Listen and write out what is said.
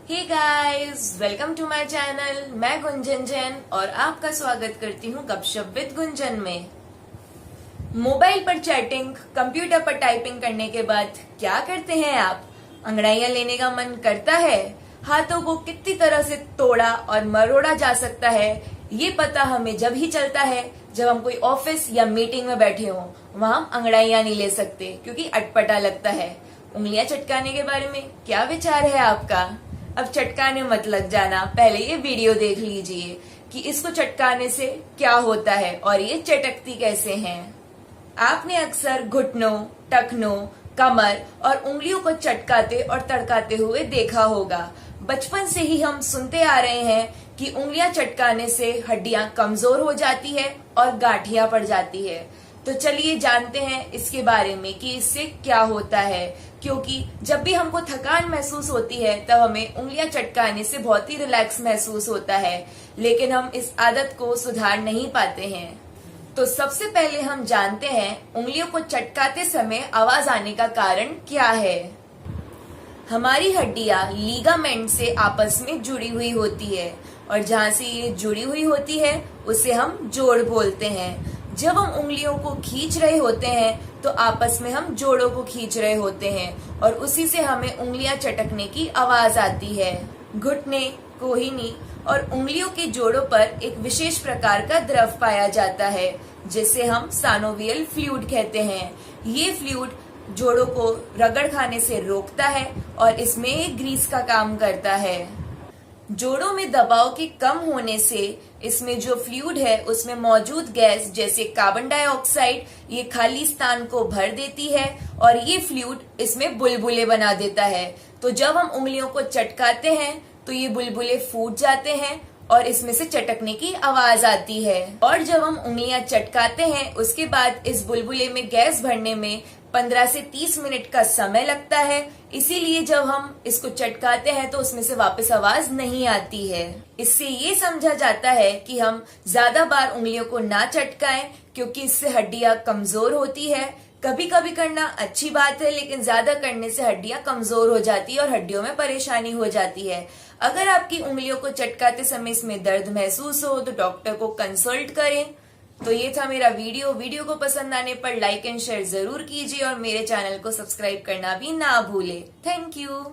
Hey guys, welcome to my channel. मैं गुंजन जैन और आपका स्वागत करती हूँ गपशप विद गुंजन में। मोबाइल पर चैटिंग, कंप्यूटर पर टाइपिंग करने के बाद क्या करते हैं आप? अंगड़ाइयां लेने का मन करता है। हाथों को कितनी तरह से तोड़ा और मरोड़ा जा सकता है ये पता हमें जब ही चलता है जब हम कोई ऑफिस या मीटिंग में बैठे हों। वहां हम अंगड़ाइयां नहीं ले सकते क्योंकि अटपटा लगता है। उंगलियां चटकाने के बारे में क्या विचार है आपका? अब चटकाने मत लग जाना, पहले ये वीडियो देख लीजिए कि इसको चटकाने से क्या होता है और ये चटकती कैसे हैं। आपने अक्सर घुटनों, टखनों, कमर और उंगलियों को चटकाते और तड़काते हुए देखा होगा। बचपन से ही हम सुनते आ रहे हैं कि उंगलियां चटकाने से हड्डियां कमजोर हो जाती है और गांठियां पड़ जाती है। तो चलिए जानते हैं इसके बारे में कि इससे क्या होता है, क्योंकि जब भी हमको थकान महसूस होती है तब हमें उंगलियां चटकाने से बहुत ही रिलैक्स महसूस होता है, लेकिन हम इस आदत को सुधार नहीं पाते हैं। तो सबसे पहले हम जानते हैं उंगलियों को चटकाते समय आवाज आने का कारण क्या है। हमारी हड्डियां लीगामेंट से आपस में जुड़ी हुई होती है और जहां से ये जुड़ी हुई होती है उसे हम जोड़ बोलते हैं। जब हम उंगलियों को खींच रहे होते हैं तो आपस में हम जोड़ों को खींच रहे होते हैं और उसी से हमें उंगलियां चटकने की आवाज आती है। घुटने, कोहिनी और उंगलियों के जोड़ों पर एक विशेष प्रकार का द्रव पाया जाता है जिसे हम सानोवियल फ्लूइड कहते हैं। ये फ्लूइड जोड़ों को रगड़ खाने से रोकता है और इसमें ग्रीस का काम करता है। जोड़ों में दबाव के कम होने से इसमें जो फ्लूइड है उसमें मौजूद गैस जैसे कार्बन डाइऑक्साइड ये खाली स्थान को भर देती है और ये फ्लूइड इसमें बुलबुले बना देता है। तो जब हम उंगलियों को चटकाते हैं तो ये बुलबुले फूट जाते हैं और इसमें से चटकने की आवाज आती है। और जब हम उंगलियां चटकाते हैं उसके बाद इस बुलबुले में गैस भरने में 15 से 30 मिनट का समय लगता है। इसीलिए जब हम इसको चटकाते हैं तो उसमें से वापस आवाज नहीं आती है। इससे ये समझा जाता है कि हम ज्यादा बार उंगलियों को ना चटकाएं क्योंकि इससे हड्डियां कमजोर होती है। कभी कभी करना अच्छी बात है, लेकिन ज्यादा करने से हड्डियां कमजोर हो जाती है और हड्डियों में परेशानी हो जाती है। अगर आपकी उंगलियों को चटकाते समय इसमें दर्द महसूस हो तो डॉक्टर को कंसल्ट करें। तो ये था मेरा वीडियो को पसंद आने पर लाइक एंड शेयर जरूर कीजिए और मेरे चैनल को सब्सक्राइब करना भी ना भूले। Thank you.